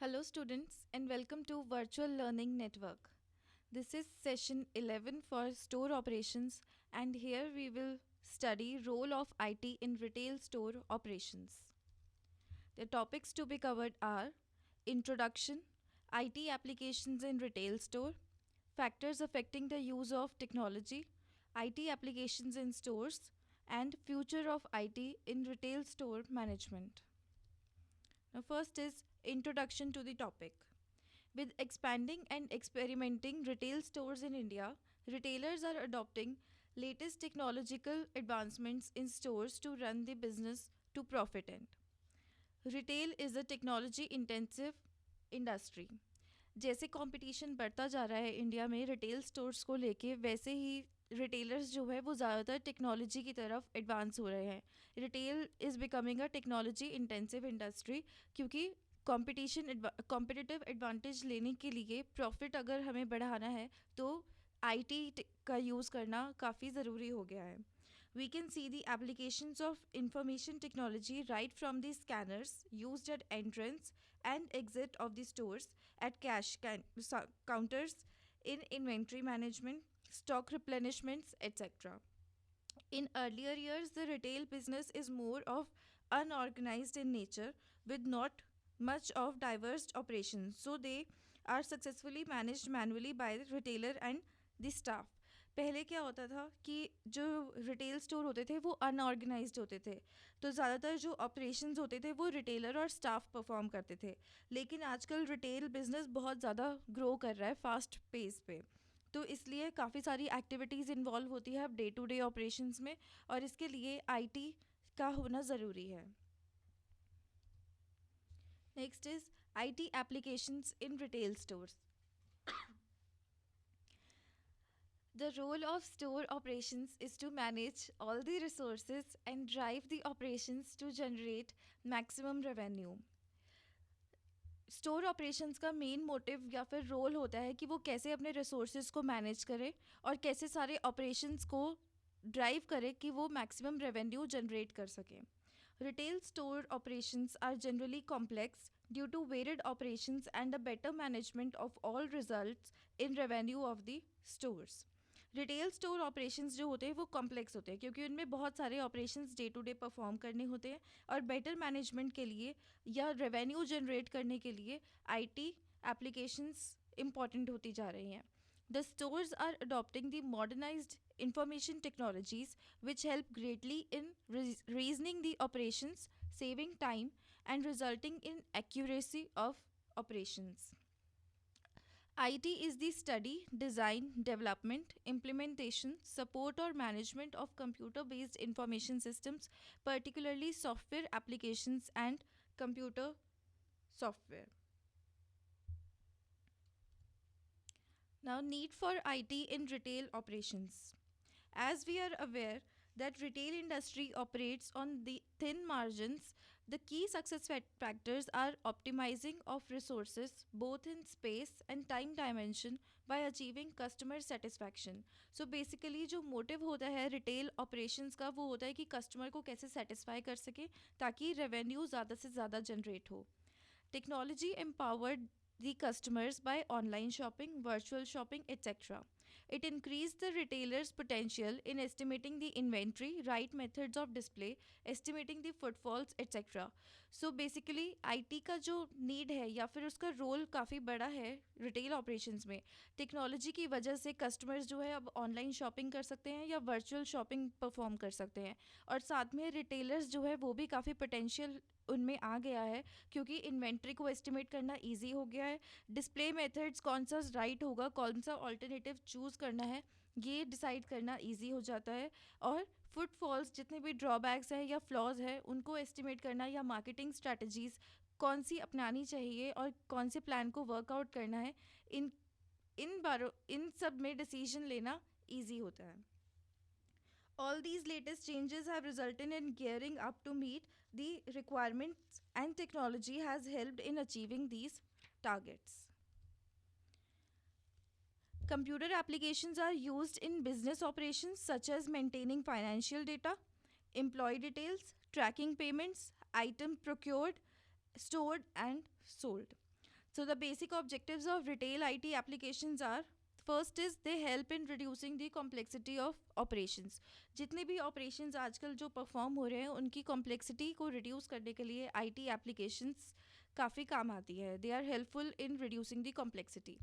Hello, students, and welcome to Virtual Learning Network. This is session 11 for store operations, and here we will study role of IT in retail store operations. The topics to be covered are introduction, IT applications in retail store, factors affecting the use of technology, IT applications in stores, and future of IT in retail store management. Now, first is introduction to the topic. With expanding and experimenting retail stores in India, retailers are adopting latest technological advancements in stores to run the business to profit end. Retail is a technology intensive industry. जैसे competition बढ़ता जा रहा है India में retail stores को लेके, वैसे ही retailers जो है वो ज़्यादातर टेक्नोलॉजी की तरफ एडवांस हो रहे हैं. Retail is becoming a technology intensive industry, क्योंकि कॉम्पिटिटिव एडवांटेज लेने के लिए प्रॉफिट अगर हमें बढ़ाना है तो आईटी का यूज़ करना काफ़ी ज़रूरी हो गया है. We can see the applications of information technology right from the scanners used at entrance and exit of the stores, at counters, in inventory management, stock replenishments, etc. In earlier years, the retail business is more of unorganized in nature with not much of diverse operations. So they are successfully managed manually by the retailer and the staff. पहले क्या होता था कि जो retail store होते थे वो unorganised होते थे, तो ज़्यादातर जो ऑपरेशंस होते थे वो रिटेलर और स्टाफ परफॉर्म करते थे. लेकिन आजकल रिटेल बिजनेस बहुत ज़्यादा ग्रो कर रहा है फास्ट पेस पे, तो इसलिए काफ़ी सारी एक्टिविटीज़ इन्वॉल्व होती है अब डे टू डे ऑपरेशंस में, और इसके लिए आईटी का होना ज़रूरी है. Next is IT applications in retail stores. The role of store operations is to manage all the resources and drive the operations to generate maximum revenue. Store operations का main motive या फिर role होता है कि वो कैसे अपने resources को मैनेज करे और कैसे सारे ऑपरेशंस को ड्राइव करे कि वो मैक्सिमम रेवेन्यू जनरेट कर सकें. Retail store operations are generally complex due to varied operations and a better management of all results in revenue of the stores. Retail store operations जो होते हैं वो कॉम्प्लेक्स होते हैं क्योंकि उनमें बहुत सारे operations day to day perform करने होते हैं, और बेटर मैनेजमेंट के लिए या रेवेन्यू जनरेट करने के लिए आईटी एप्लीकेशंस इंपॉर्टेंट होती जा रही हैं. The stores are adopting the modernised information technologies which help greatly in reasoning the operations, saving time, and resulting in accuracy of operations. IT is the study, design, development, implementation, support, or management of computer based information systems, particularly software applications and computer software. Now, need for IT in retail operations. As we are aware that retail industry operates on the thin margins, the key success factors are optimizing of resources both in space and time dimension by achieving customer satisfaction. So basically जो motive होता है retail operations का वो होता है कि customer को कैसे सेटिस्फाई कर सके ताकि रेवेन्यू ज़्यादा से ज़्यादा जनरेट हो. Technology empowered the customers by online shopping, virtual shopping, etc. It increased the retailer's potential in estimating the inventory, right methods of display, estimating the footfalls, etc. So basically IT का जो need है या फिर उसका role काफ़ी बड़ा है retail operations में. टेक्नोलॉजी की वजह से कस्टमर्स जो है अब ऑनलाइन शॉपिंग कर सकते हैं या वर्चुअल शॉपिंग परफॉर्म कर सकते हैं, और साथ में रिटेलर्स जो है वो भी काफ़ी पोटेंशियल उनमें आ गया है क्योंकि इन्वेंट्री को एस्टिमेट करना इजी हो गया है. डिस्प्ले मेथड्स कौन सा राइट होगा, कौन सा ऑल्टरनेटिव चूज़ करना है, ये डिसाइड करना इजी हो जाता है. और फुटफॉल्स जितने भी ड्रॉबैक्स हैं या फ्लॉज है उनको एस्टिमेट करना या मार्केटिंग स्ट्रैटेजीज कौन सी अपनानी चाहिए और कौन से प्लान को वर्कआउट करना है, इन सब में डिसीजन लेना ईजी होता है. All these latest changes have resulted in gearing up to meet the requirements, and technology has helped in achieving these targets. Computer applications are used in business operations such as maintaining financial data, employee details, tracking payments, item procured, stored, and sold. So the basic objectives of retail IT applications are, first is they help in reducing the complexity of operations. जितने भी operations आजकल जो perform हो रहे हैं उनकी complexity को reduce करने के लिए IT applications काफ़ी काम आती है. They are helpful in reducing the complexity.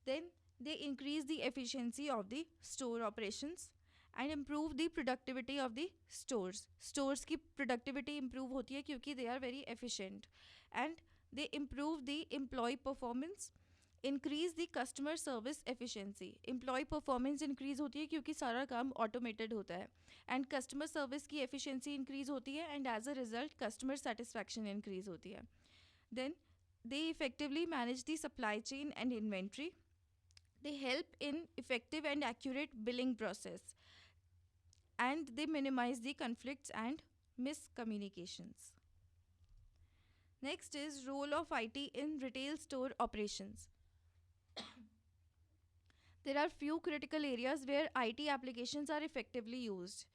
Then they increase the efficiency of the store operations and improve the productivity of the stores. Stores की productivity improve होती है क्योंकि they are very efficient. And they improve the employee performance, increase the customer service efficiency. Employee performance increase होती है क्योंकि सारा काम automated होता है. And customer service की efficiency increase होती है and as a result customer satisfaction increase होती है. Then they effectively manage the supply chain and inventory. They help in effective and accurate billing process, and they minimize the conflicts and miscommunications. Next is role of IT in retail store operations. There are few critical areas where IT applications are effectively used,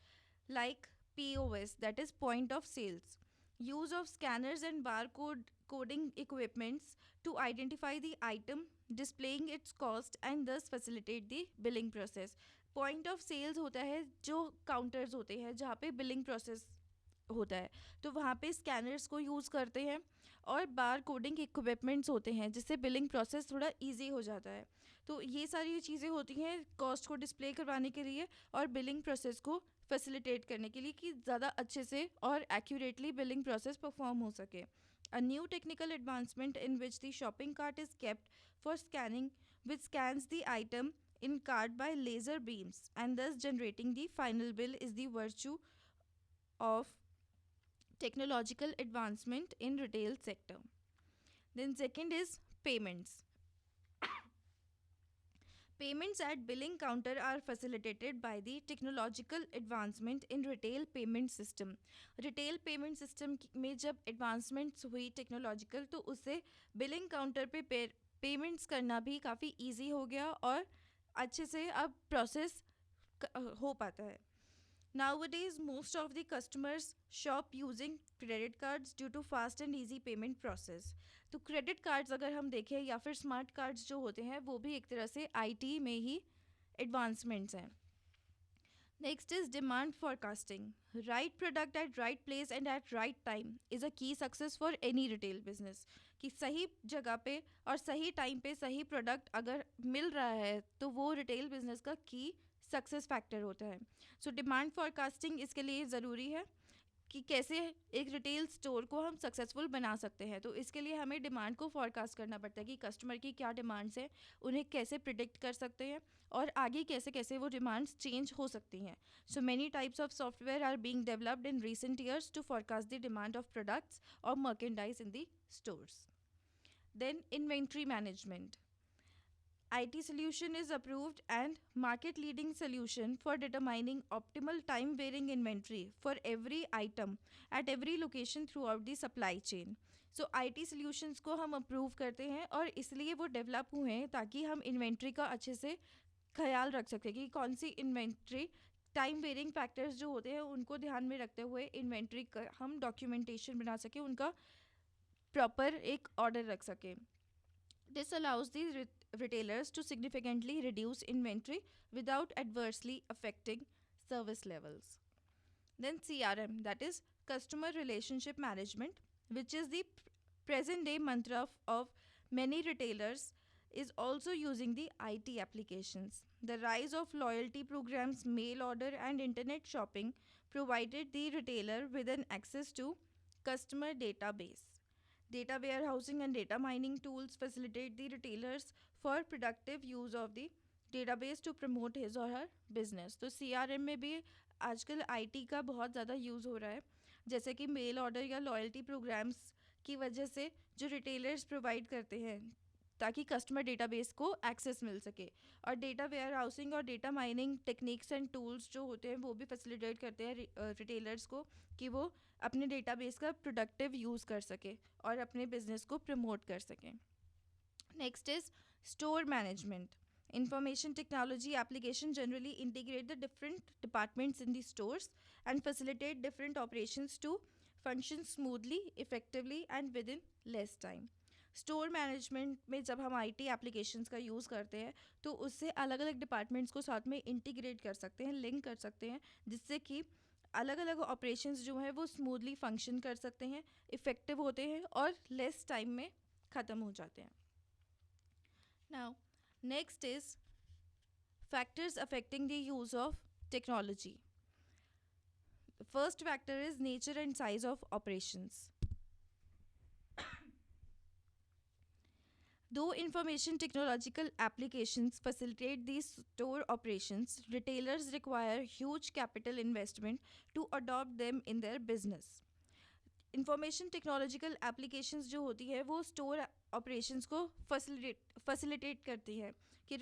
like POS, that is point of sales. Use of scanners and barcode coding equipments to identify the item, displaying its cost and thus facilitate the billing process. Point of sales होता है जो counters होते हैं जहाँ पे billing process होता है, तो वहाँ पे स्कैनर्स को यूज़ करते हैं और बार कोडिंग इक्विपमेंट्स होते हैं जिससे बिलिंग प्रोसेस थोड़ा इजी हो जाता है. तो ये सारी चीज़ें होती हैं कॉस्ट को डिस्प्ले करवाने के लिए और बिलिंग प्रोसेस को फैसिलिटेट करने के लिए कि ज़्यादा अच्छे से और एक्यूरेटली बिलिंग प्रोसेस परफॉर्म हो सके. A new technical advancement in which the shopping cart is kept for scanning, which scans the item in cart by laser beams and thus generating the final bill, is the virtue of technological advancement in retail sector. Then second is payments. Payments at billing counter are facilitated by the technological advancement in retail payment system. Retail payment system में जब advancements हुई technological तो उससे billing counter पे payments करना भी काफ़ी easy हो गया और अच्छे से अब process हो पाता है. Nowadays, most of the customers shop using credit cards due to fast and easy payment process. तो credit cards अगर हम देखें या फिर smart cards जो होते हैं वो भी एक तरह से IT में ही advancements हैं. Next is demand forecasting. Right product at right place and at right time is a key success for any retail business. कि सही जगह पे और सही टाइम पे सही प्रोडक्ट अगर मिल रहा है तो वो रिटेल बिजनेस का की सक्सेस फैक्टर होता है. सो डिमांड फॉरकास्टिंग इसके लिए ज़रूरी है कि कैसे एक रिटेल स्टोर को हम सक्सेसफुल बना सकते हैं. तो इसके लिए हमें डिमांड को फॉरकास्ट करना पड़ता है कि कस्टमर की क्या डिमांड्स हैं, उन्हें कैसे प्रिडिक्ट कर सकते हैं और आगे कैसे कैसे वो डिमांड्स चेंज हो सकती हैं. So many types of software are being developed in recent years to forecast the demand of products और merchandise in the stores. Then inventory management. IT solution is approved and market leading solution for determining optimal time varying inventory for every item at every location throughout the supply chain. So IT solutions को हम approve करते हैं और इसलिए वो develop हुए हैं ताकि हम inventory का अच्छे से ख्याल रख सकें कि कौन सी inventory टाइम वेरिंग फैक्टर्स जो होते हैं उनको ध्यान में रखते हुए इन्वेंट्री का हम डॉक्यूमेंटेशन बना सकें, उनका प्रॉपर एक ऑर्डर रख सकें. This allows the retailers to significantly reduce inventory without adversely affecting service levels. Then CRM, that is customer relationship management, which is the present day mantra of many retailers, is also using the IT applications. The rise of loyalty programs, mail order and internet shopping provided the retailer with an access to customer database. Data warehousing and data mining tools facilitate the retailers for productive use of the database to promote his or her business. तो CRM में भी आजकल IT का बहुत ज़्यादा use हो रहा है, जैसे कि मेल ऑर्डर या लॉयल्टी प्रोग्राम्स की वजह से जो रिटेलर्स प्रोवाइड करते हैं ताकि कस्टमर डेटाबेस को एक्सेस मिल सके. और डेटा वेयर हाउसिंग और data mining techniques and tools जो होते हैं वो भी फैसिलिटेट करते हैं रिटेलर्स को कि वो अपने डेटाबेस का प्रोडक्टिव यूज़ कर सके और अपने बिजनेस को प्रमोट कर सकें. Next is store management. Information technology application generally integrate the different departments in the stores and facilitate different operations to function smoothly, effectively, and within less time. Store management में जब हम IT applications का use करते हैं तो उससे अलग अलग डिपार्टमेंट्स को साथ में इंटीग्रेट कर सकते हैं, लिंक कर सकते हैं, जिससे कि अलग अलग ऑपरेशंस जो है वो स्मूथली फंक्शन कर सकते हैं, इफ़ेक्टिव होते हैं और लेस टाइम में ख़त्म हो जाते हैं. Now next is factors affecting the use of technology. The first factor is nature and size of operations. Though information technological applications facilitate these store operations, retailers require huge capital investment to adopt them in their business. Information technological applications जो होती है वो store operations को facilitate करती है कि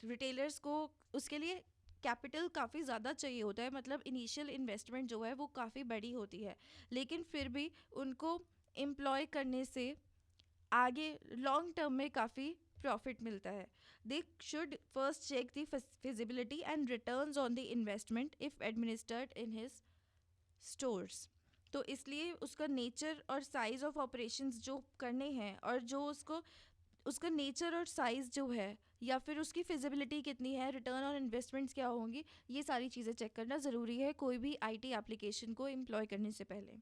retailers को उसके लिए कैपिटल काफ़ी ज़्यादा चाहिए होता है, मतलब इनिशियल इन्वेस्टमेंट जो है वो काफ़ी बड़ी होती है, लेकिन फिर भी उनको एम्प्लॉय करने से आगे लॉन्ग टर्म में काफ़ी प्रॉफिट मिलता है. They should first check the feasibility and returns on the investment if administered in his stores. तो इसलिए उसका नेचर और साइज़ ऑफ ऑपरेशंस जो करने हैं और जो उसको उसका नेचर और साइज़ जो है या फिर उसकी फिजिबिलिटी कितनी है, रिटर्न ऑन इन्वेस्टमेंट्स क्या होंगी, ये सारी चीज़ें चेक करना ज़रूरी है कोई भी आईटी एप्लीकेशन को एम्प्लॉय करने से पहले.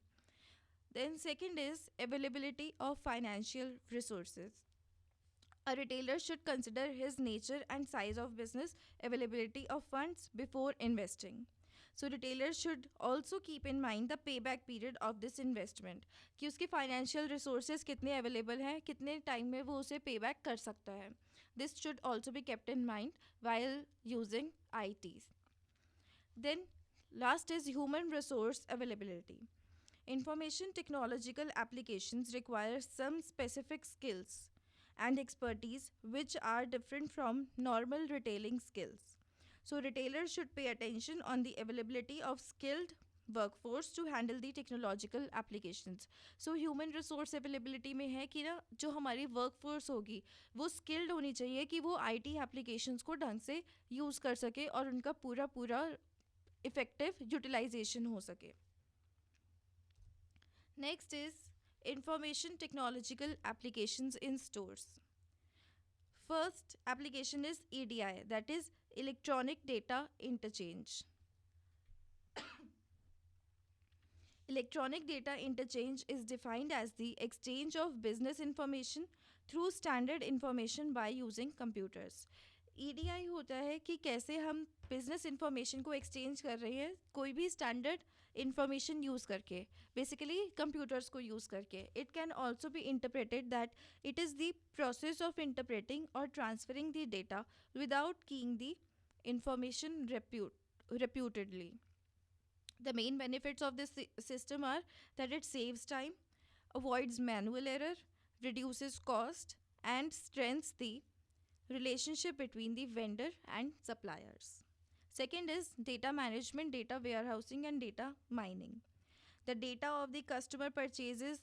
Then second is availability of financial resources. A retailer should consider his nature and size of business, availability of funds before investing. So retailers should also keep in mind the payback period of this investment, कि उसके financial resources कितने available हैं, कितने time में वो उसे payback कर सकता है. This should also be kept in mind while using ITs. Then last is human resource availability. Information technological applications require some specific skills and expertise which are different from normal retailing skills. So retailers should pay attention on the availability of skilled workforce to handle the technological applications. So human resource availability में है कि ना जो हमारी workforce होगी वो skilled होनी चाहिए कि वो IT applications को ढंग से use कर सके और उनका पूरा पूरा effective utilization हो सके. Next is information technological applications in stores. First application is EDI, that is electronic data interchange. Electronic data interchange is defined as the exchange of business information through standard information by using computers. EDI होता है कि कैसे हम business information को exchange कर रहे हैं कोई भी स्टैंडर्ड इंफॉर्मेशन यूज़ करके, बेसिकली कंप्यूटर्स को यूज़ करके. It can also be interpreted that it is the process of interpreting और transferring the data without keying the information reputedly. The main benefits of this system are that it saves time, avoids manual error, reduces cost, and strengthens the relationship between the vendor and suppliers. Second is data management, data warehousing, and data mining. The data of the customer purchases,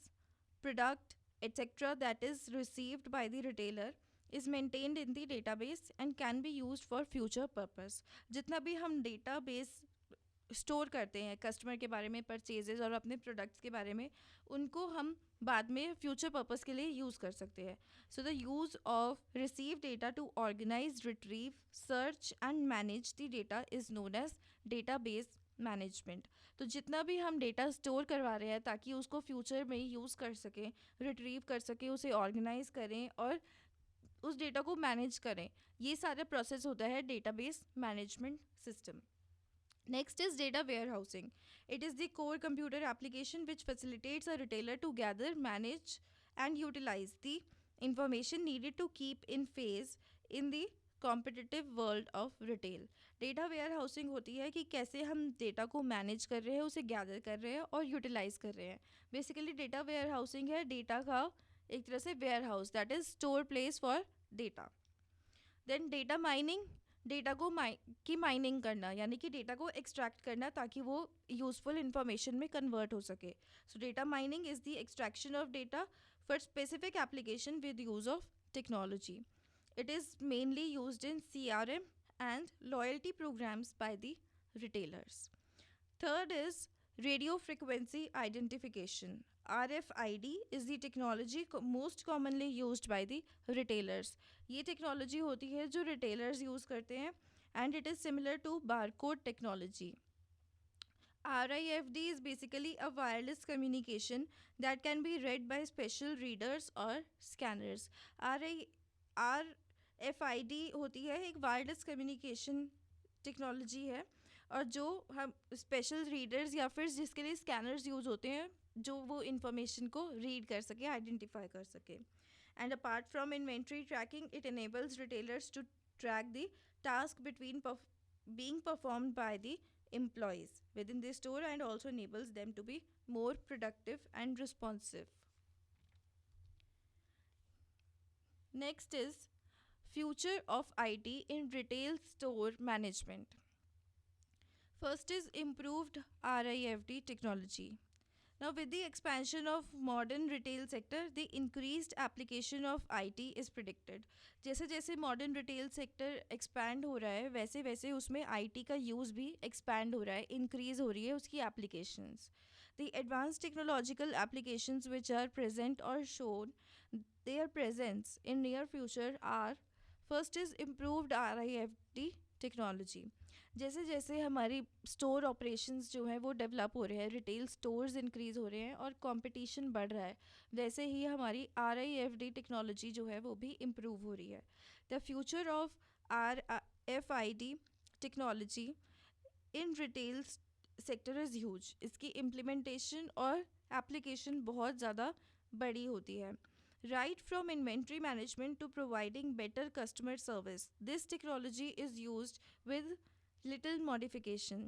product, etc., that is received by the retailer is maintained in the database and can be used for future purpose. जितना भी हम database store करते हैं customer के बारे में, purchases और अपने प्रोडक्ट्स के बारे में, उनको हम बाद में फ्यूचर पर्पस के लिए यूज़ कर सकते हैं. So the use of receive data to organise, retrieve, search and manage the data is known as data base management. तो जितना भी हम डेटा स्टोर करवा रहे हैं ताकि उसको फ्यूचर में यूज़ कर सकें, रिट्रीव कर सकें, उसे ऑर्गेनाइज करें और उस डेटा को मैनेज करें, ये सारा प्रोसेस होता है database management system. Next is data warehousing. It is the core computer application which facilitates a retailer to gather, manage, and utilize the information needed to keep in phase in the competitive world of retail. Data warehousing होती है कि कैसे हम data को manage कर रहे हैं, उसे गैदर कर रहे हैं और यूटिलाइज कर रहे हैं. बेसिकली डेटा वेयरहाउसिंग है डेटा का एक तरह से warehouse, that is store place for data. Then data mining, data को की माइनिंग करना यानी कि डेटा को एक्सट्रैक्ट करना ताकि वो यूजफुल इंफॉर्मेशन में कन्वर्ट हो सके. So data mining is the extraction of data for specific application with use of technology. It is mainly used in CRM and loyalty programmes by the retailers. Third is radio frequency identification. RFID is the technology most commonly used by the retailers. ये technology होती है जो retailers use करते हैं and it is similar to barcode technology. RIFD is basically a wireless communication that can be read by special readers or scanners. RFID होती है एक wireless communication technology है और जो हम स्पेशल रीडर्स या फिर जिसके लिए स्कैनर्स यूज़ होते हैं जो वो इंफॉर्मेशन को रीड कर सके आइडेंटिफाई कर सके and apart from inventory tracking it enables retailers to track the task between being performed by the employees within the store and also enables them to be more productive and responsive. Next is future of IT in retail store management. First is improved RIFD technology. Now, with the expansion of modern retail sector, the increased application of IT is predicted. जैसे जैसे modern retail sector expand हो रहा है वैसे वैसे उसमें IT का use भी expand हो रहा है, increase हो रही है उसकी applications. The advanced technological applications which are present or shown their presence in near future are first is improved RIFD technology. जैसे जैसे हमारी स्टोर ऑपरेशंस जो हैं वो डेवलप हो रहे हैं रिटेल स्टोर्स इंक्रीज़ हो रहे हैं और कंपटीशन बढ़ रहा है वैसे ही हमारी RIFD टेक्नोलॉजी जो है वो भी इम्प्रूव हो रही है the future of RFID technology in retail sector is huge इसकी इम्प्लीमेंटेशन और एप्लीकेशन बहुत ज़्यादा बड़ी होती है Right from inventory management to providing better customer service, this technology is used with little modification.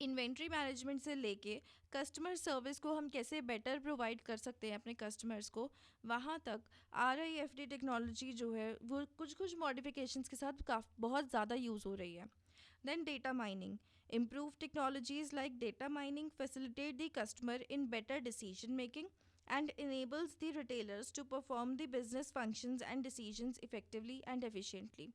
Inventory management से लेके कस्टमर सर्विस को हम कैसे बेटर प्रोवाइड कर सकते हैं अपने कस्टमर्स को वहाँ तक RIFD टेक्नोलॉजी जो है वो कुछ कुछ मॉडिफिकेशंस के साथ बहुत ज़्यादा यूज़ हो रही है then data mining Improved technologies like data mining facilitate the customer in better decision making and enables the retailers to perform the business functions and decisions effectively and efficiently.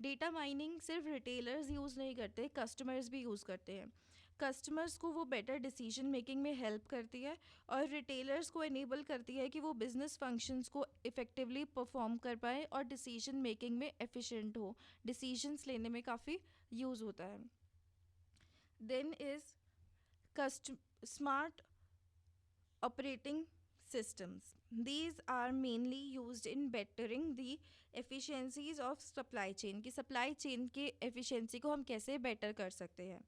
Data mining सिर्फ retailers use नहीं करते customers भी use करते हैं customers को वो better decision making में help करती है और रिटेलर्स को इनेबल करती है कि वो बिजनेस फंक्शंस को इफ़ेक्टिवली परफॉर्म कर पाए और डिसीजन मेकिंग में एफिशिएंट हो डिसीजंस लेने में काफ़ी यूज़ होता है then is smart operating systems. These are mainly used in bettering the efficiencies of supply chain कि supply chain के efficiency को हम कैसे better कर सकते हैं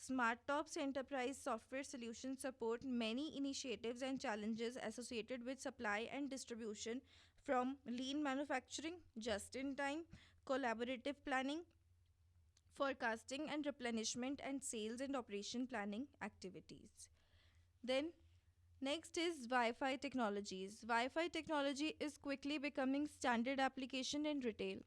SmartTop's enterprise software solutions support many initiatives and challenges associated with supply and distribution from lean manufacturing, just-in-time, collaborative planning, forecasting and replenishment and sales and operation planning activities. Then next is Wi-Fi technologies. Wi-Fi technology is quickly becoming standard application in retail.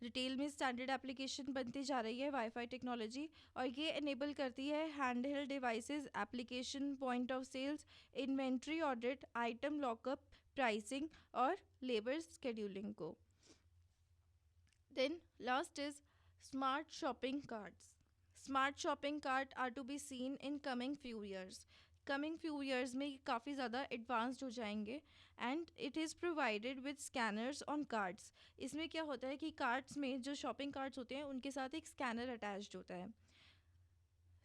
Retail में standard application बनती जा रही है wifi technology और ये enable करती है hand held devices application point of sales inventory audit item lookup pricing और लेबर स्केड्यूलिंग को then last is smart shopping carts smart shopping cart are to be seen in coming few years में काफ़ी ज़्यादा advanced हो जाएंगे and it is provided with scanners on cards इसमें क्या होता है कि कार्ड्स में जो शॉपिंग कार्ड्स होते हैं उनके साथ एक स्कैनर अटैच्ड होता है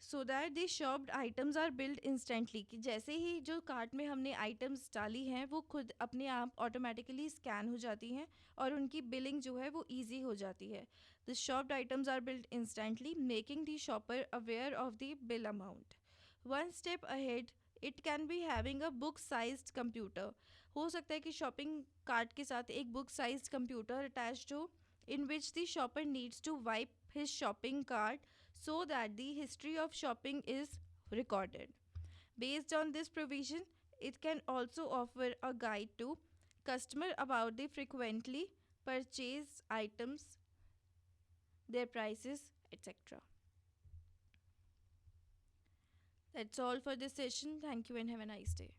so that the shopped items are billed instantly कि जैसे ही जो कार्ट में हमने आइटम्स डाली हैं वो खुद अपने आप ऑटोमेटिकली स्कैन हो जाती हैं और उनकी बिलिंग जो है वो ईजी हो जाती है the shopped items are billed instantly making the shopper aware of the bill amount one step ahead it can be having a book sized computer हो सकता है कि शॉपिंग कार्ट के साथ एक बुक साइज्ड कंप्यूटर अटैच्ड हो in which the shopper needs to wipe his shopping cart so that the history of shopping is recorded. Based on this provision, it can also offer a guide to customer about the frequently purchased items, their prices, etc. That's all for this session. Thank you and have a nice day.